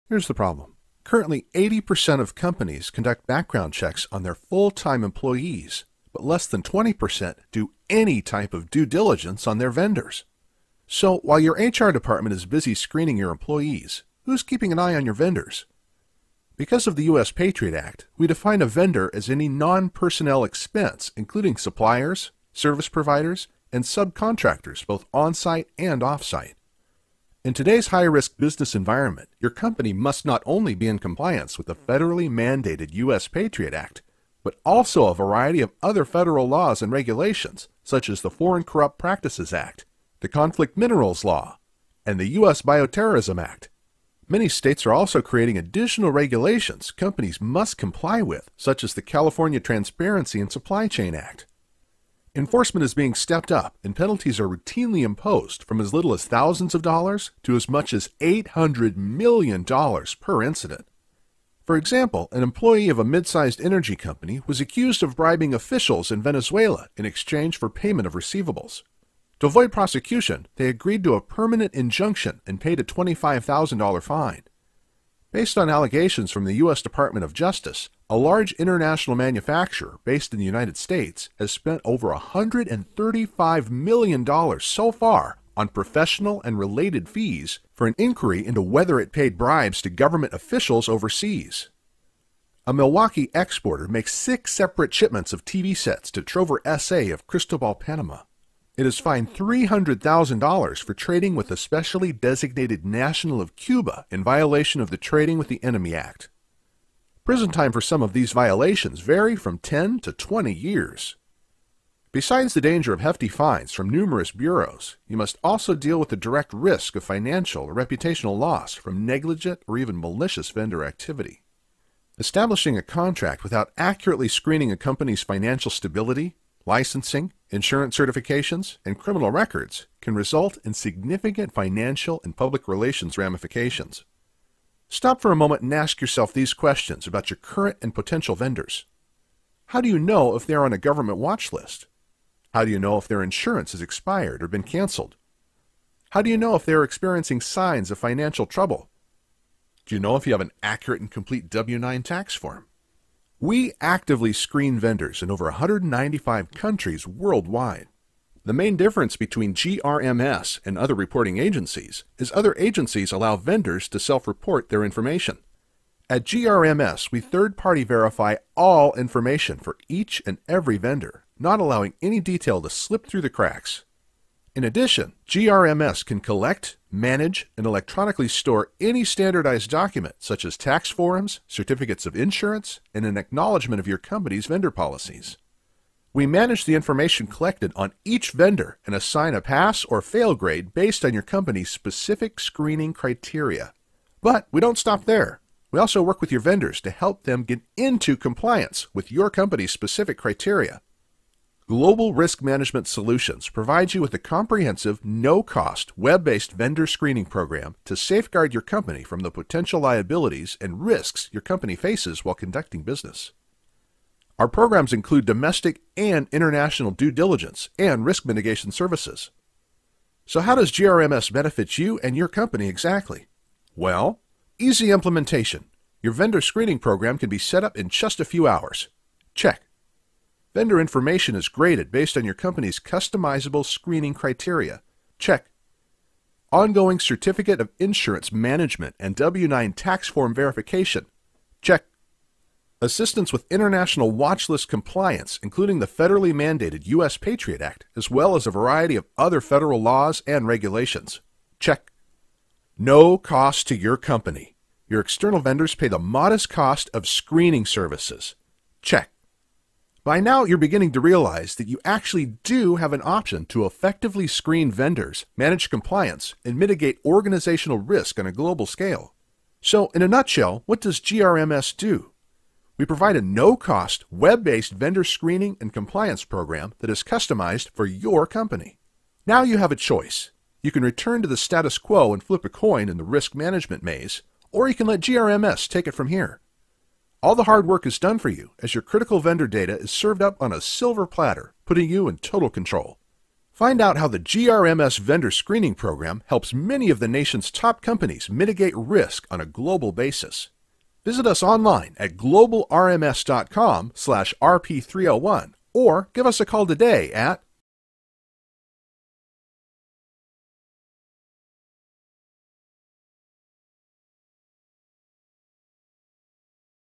Here's the problem. Currently, 80% of companies conduct background checks on their full-time employees, but less than 20% do any type of due diligence on their vendors. So, while your HR department is busy screening your employees, who's keeping an eye on your vendors? Because of the U.S. Patriot Act, we define a vendor as any non-personnel expense, including suppliers, service providers, and subcontractors, both on-site and off-site. In today's high-risk business environment, your company must not only be in compliance with the federally mandated U.S. Patriot Act, but also a variety of other federal laws and regulations, such as the Foreign Corrupt Practices Act, the Conflict Minerals Law, and the U.S. Bioterrorism Act. Many states are also creating additional regulations companies must comply with, such as the California Transparency and Supply Chain Act. Enforcement is being stepped up, and penalties are routinely imposed from as little as thousands of dollars to as much as $800 million per incident. For example, an employee of a mid-sized energy company was accused of bribing officials in Venezuela in exchange for payment of receivables. To avoid prosecution, they agreed to a permanent injunction and paid a $25,000 fine. Based on allegations from the U.S. Department of Justice, a large international manufacturer based in the United States has spent over $135 million so far on professional and related fees for an inquiry into whether it paid bribes to government officials overseas. A Milwaukee exporter makes 6 separate shipments of TV sets to Trover S.A. of Cristobal, Panama. It is fined $300,000 for trading with a specially designated national of Cuba in violation of the Trading with the Enemy Act. Prison time for some of these violations vary from 10 to 20 years. Besides the danger of hefty fines from numerous bureaus, you must also deal with the direct risk of financial or reputational loss from negligent or even malicious vendor activity. Establishing a contract without accurately screening a company's financial stability, licensing, insurance certifications, and criminal records can result in significant financial and public relations ramifications. Stop for a moment and ask yourself these questions about your current and potential vendors. How do you know if they are on a government watch list? How do you know if their insurance has expired or been canceled? How do you know if they are experiencing signs of financial trouble? Do you know if you have an accurate and complete W-9 tax form? We actively screen vendors in over 195 countries worldwide. The main difference between GRMS and other reporting agencies is other agencies allow vendors to self-report their information. At GRMS, we third-party verify all information for each and every vendor, not allowing any detail to slip through the cracks. In addition, GRMS can collect, manage, and electronically store any standardized document such as tax forms, certificates of insurance, and an acknowledgement of your company's vendor policies. We manage the information collected on each vendor and assign a pass or fail grade based on your company's specific screening criteria. But we don't stop there. We also work with your vendors to help them get into compliance with your company's specific criteria. Global Risk Management Solutions provides you with a comprehensive, no-cost, web-based vendor screening program to safeguard your company from the potential liabilities and risks your company faces while conducting business. Our programs include domestic and international due diligence and risk mitigation services. So how does GRMS benefit you and your company exactly? Well, easy implementation. Your vendor screening program can be set up in just a few hours. Check. Vendor information is graded based on your company's customizable screening criteria. Check. Ongoing Certificate of Insurance Management and W-9 tax form verification. Check. Assistance with international watch list compliance, including the federally mandated U.S. Patriot Act, as well as a variety of other federal laws and regulations. Check. No cost to your company. Your external vendors pay the modest cost of screening services. Check. By now, you're beginning to realize that you actually do have an option to effectively screen vendors, manage compliance, and mitigate organizational risk on a global scale. So, in a nutshell, what does GRMS do? We provide a no-cost, web-based vendor screening and compliance program that is customized for your company. Now you have a choice. You can return to the status quo and flip a coin in the risk management maze, or you can let GRMS take it from here. All the hard work is done for you as your critical vendor data is served up on a silver platter, putting you in total control. Find out how the GRMS vendor screening program helps many of the nation's top companies mitigate risk on a global basis. Visit us online at globalrms.com/RP301 or give us a call today at